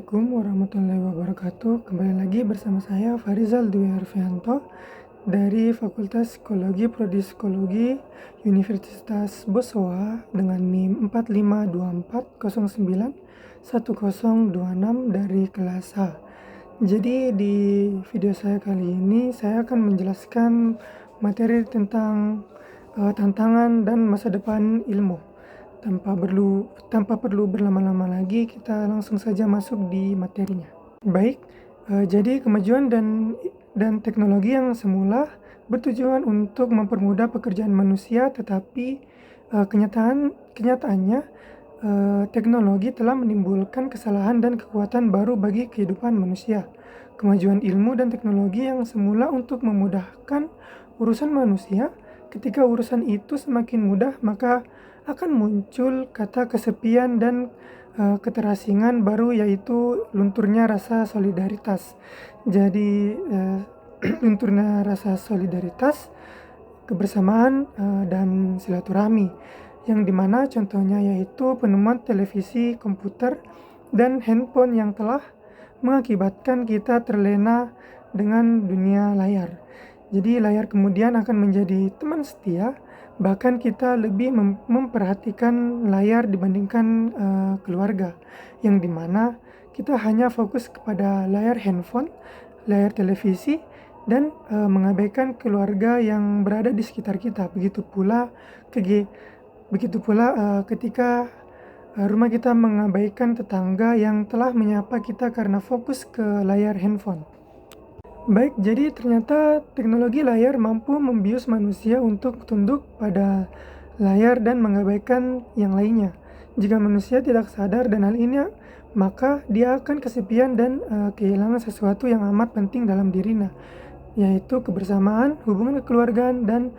Assalamualaikum warahmatullahi wabarakatuh. Kembali lagi bersama saya Farizal Dwi Arfianto dari Fakultas Psikologi Prodi Psikologi Universitas Bosowa dengan NIM 4524091026 dari kelas A. Jadi di video saya kali ini saya akan menjelaskan materi tentang tantangan dan masa depan ilmu. Tanpa perlu berlama-lama lagi, kita langsung saja masuk di materinya. Baik, jadi kemajuan dan teknologi yang semula bertujuan untuk mempermudah pekerjaan manusia, tetapi kenyataannya teknologi telah menimbulkan kesalahan dan kekuatan baru bagi kehidupan manusia. Kemajuan ilmu dan teknologi yang semula untuk memudahkan urusan manusia, ketika urusan itu semakin mudah, maka akan muncul kata kesepian dan keterasingan baru, yaitu lunturnya rasa solidaritas. Jadi lunturnya rasa solidaritas, kebersamaan dan silaturahmi, yang dimana contohnya yaitu penemuan televisi, komputer, dan handphone yang telah mengakibatkan kita terlena dengan dunia layar. Jadi layar kemudian akan menjadi teman setia. Bahkan kita lebih memperhatikan layar dibandingkan keluarga, yang dimana kita hanya fokus kepada layar handphone, layar televisi, dan mengabaikan keluarga yang berada di sekitar kita. Begitu pula ketika rumah kita mengabaikan tetangga yang telah menyapa kita karena fokus ke layar handphone. Baik, jadi ternyata teknologi layar mampu membius manusia untuk tunduk pada layar dan mengabaikan yang lainnya. Jika manusia tidak sadar dan hal ini, maka dia akan kesepian dan kehilangan sesuatu yang amat penting dalam dirinya, yaitu kebersamaan, hubungan kekeluargaan, dan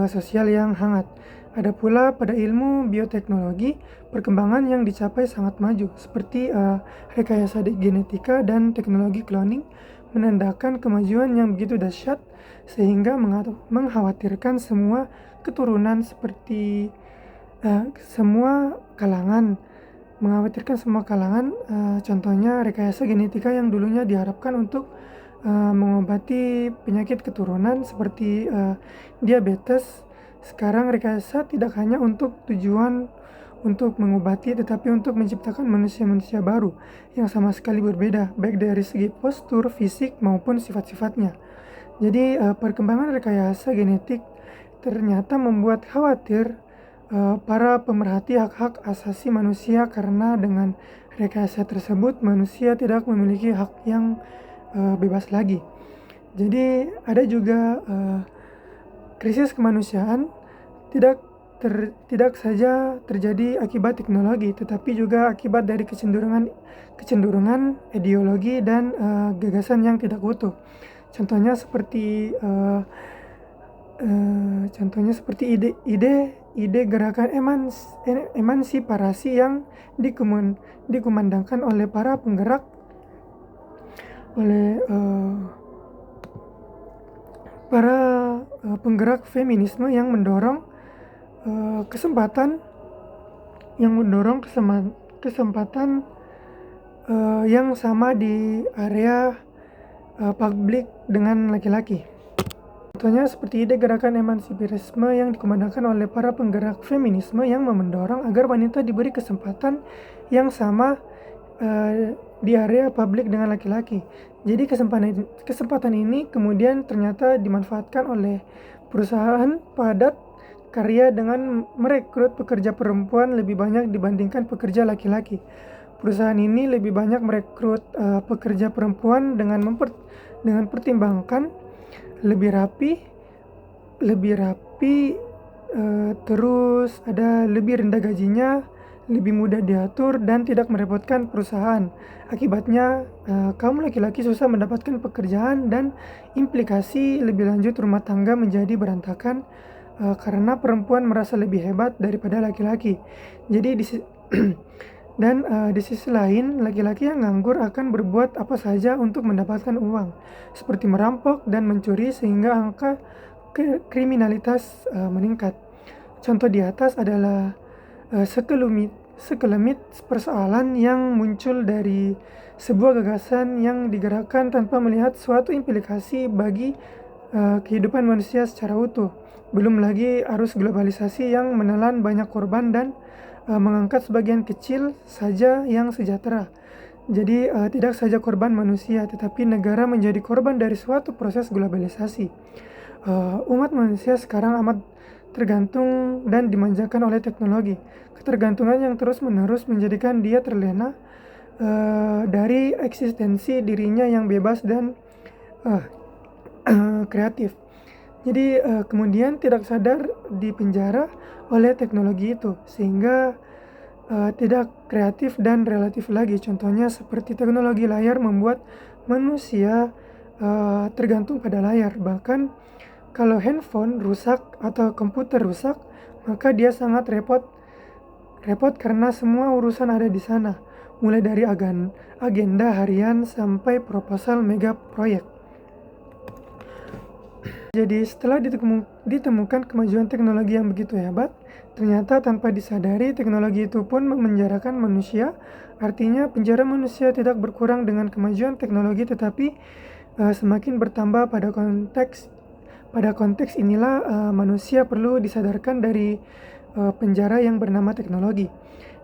sosial yang hangat. Ada pula pada ilmu bioteknologi, perkembangan yang dicapai sangat maju, seperti rekayasa genetika dan teknologi cloning, menandakan kemajuan yang begitu dahsyat sehingga mengkhawatirkan semua keturunan seperti semua kalangan. Contohnya rekayasa genetika yang dulunya diharapkan untuk mengobati penyakit keturunan seperti diabetes. Sekarang rekayasa tidak hanya untuk tujuan untuk mengobati, tetapi untuk menciptakan manusia-manusia baru yang sama sekali berbeda, baik dari segi postur, fisik, maupun sifat-sifatnya. Jadi perkembangan rekayasa genetik ternyata membuat khawatir para pemerhati hak-hak asasi manusia, karena dengan rekayasa tersebut manusia tidak memiliki hak yang bebas lagi. Jadi ada juga krisis kemanusiaan tidak saja terjadi akibat teknologi, tetapi juga akibat dari kecenderungan ideologi dan gagasan yang tidak utuh. Contohnya seperti ide gerakan emansipasi yang dikumandangkan oleh para penggerak feminisme yang mendorong kesempatan yang sama di area publik dengan laki-laki. Contohnya seperti ide gerakan emansipasisme yang dikumandangkan oleh para penggerak feminisme yang mendorong agar wanita diberi kesempatan yang sama di area publik dengan laki-laki. Jadi kesempatan ini kemudian ternyata dimanfaatkan oleh perusahaan padat karya dengan merekrut pekerja perempuan lebih banyak dibandingkan pekerja laki-laki. Perusahaan ini lebih banyak merekrut pekerja perempuan dengan pertimbangan lebih rapi, terus ada lebih rendah gajinya, lebih mudah diatur, dan tidak merepotkan perusahaan. Akibatnya kaum laki-laki susah mendapatkan pekerjaan, dan implikasi lebih lanjut rumah tangga menjadi berantakan karena perempuan merasa lebih hebat daripada laki-laki. Jadi di sisi lain, laki-laki yang nganggur akan berbuat apa saja untuk mendapatkan uang, seperti merampok dan mencuri, sehingga angka kriminalitas meningkat. Contoh di atas adalah sekelumit persoalan yang muncul dari sebuah gagasan yang digerakkan tanpa melihat suatu implikasi bagi kehidupan manusia secara utuh. Belum lagi arus globalisasi yang menelan banyak korban dan mengangkat sebagian kecil saja yang sejahtera. Jadi tidak saja korban manusia, tetapi negara menjadi korban dari suatu proses globalisasi. Umat manusia sekarang amat tergantung dan dimanjakan oleh teknologi. Ketergantungan yang terus-menerus menjadikan dia terlena dari eksistensi dirinya yang bebas dan kreatif. Jadi kemudian tidak sadar dipenjara oleh teknologi itu, sehingga tidak kreatif dan relatif lagi. Contohnya seperti teknologi layar membuat manusia tergantung pada layar. Bahkan kalau handphone rusak atau komputer rusak, maka dia sangat repot karena semua urusan ada di sana, mulai dari agenda harian sampai proposal mega proyek. Jadi setelah ditemukan kemajuan teknologi yang begitu hebat, ternyata tanpa disadari teknologi itu pun memenjarakan manusia. Artinya penjara manusia tidak berkurang dengan kemajuan teknologi, tetapi semakin bertambah. Pada konteks inilah manusia perlu disadarkan dari penjara yang bernama teknologi.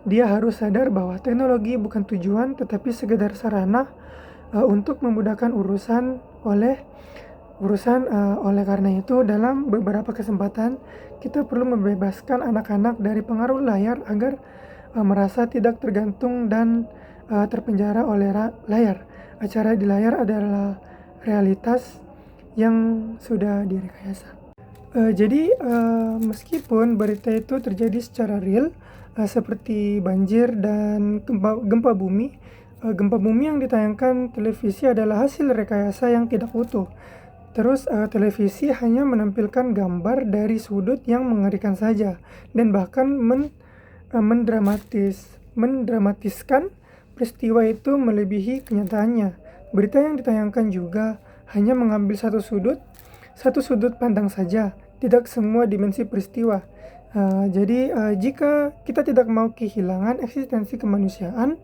Dia harus sadar bahwa teknologi bukan tujuan, tetapi sekedar sarana untuk memudahkan urusan. Oleh karena itu, dalam beberapa kesempatan kita perlu membebaskan anak-anak dari pengaruh layar agar merasa tidak tergantung dan terpenjara oleh layar. Acara di layar adalah realitas yang sudah direkayasa. Jadi meskipun berita itu terjadi secara real, seperti banjir dan gempa bumi, gempa bumi yang ditayangkan televisi adalah hasil rekayasa yang tidak utuh. Terus televisi hanya menampilkan gambar dari sudut yang mengerikan saja, dan bahkan mendramatiskan peristiwa itu melebihi kenyataannya. Berita yang ditayangkan juga hanya mengambil satu sudut pandang saja, tidak semua dimensi peristiwa. Jadi jika kita tidak mau kehilangan eksistensi kemanusiaan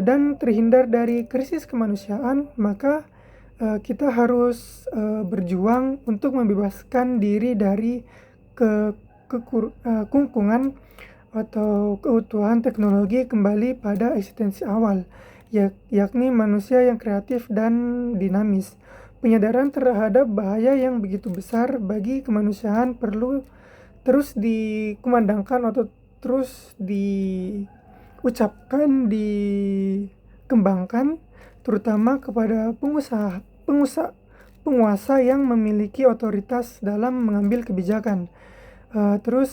dan terhindar dari krisis kemanusiaan, maka kita harus berjuang untuk membebaskan diri dari kekungkungan atau keutuhan teknologi kembali pada eksistensi awal, yakni manusia yang kreatif dan dinamis. Penyadaran terhadap bahaya yang begitu besar bagi kemanusiaan perlu terus dikumandangkan atau terus diucapkan, dikembangkan, terutama kepada penguasa yang memiliki otoritas dalam mengambil kebijakan.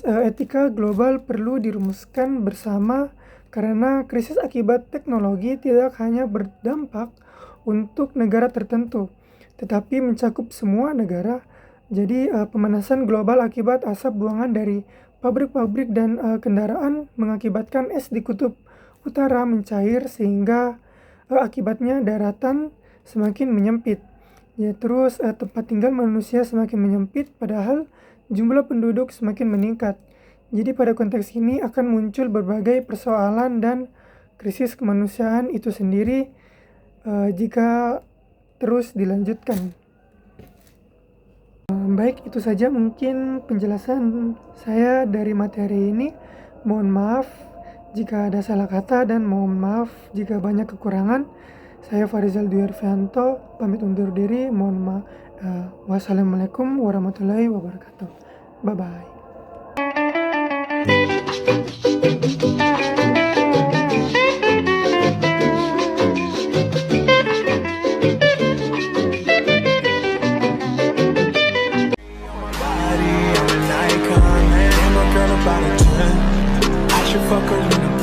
Etika global perlu dirumuskan bersama, karena krisis akibat teknologi tidak hanya berdampak untuk negara tertentu, tetapi mencakup semua negara. Jadi pemanasan global akibat asap buangan dari pabrik-pabrik dan kendaraan mengakibatkan es di kutub utara mencair, sehingga akibatnya daratan semakin menyempit. Terus tempat tinggal manusia semakin menyempit, padahal jumlah penduduk semakin meningkat. Jadi pada konteks ini akan muncul berbagai persoalan dan krisis kemanusiaan itu sendiri jika terus dilanjutkan. Baik, itu saja mungkin penjelasan saya dari materi ini. Mohon maaf jika ada salah kata dan mohon maaf jika banyak kekurangan. Saya Farizal Dwi Arfianto, pamit undur diri. Mohon maaf. Wassalamualaikum warahmatullahi wabarakatuh. Bye-bye. Fuck her in the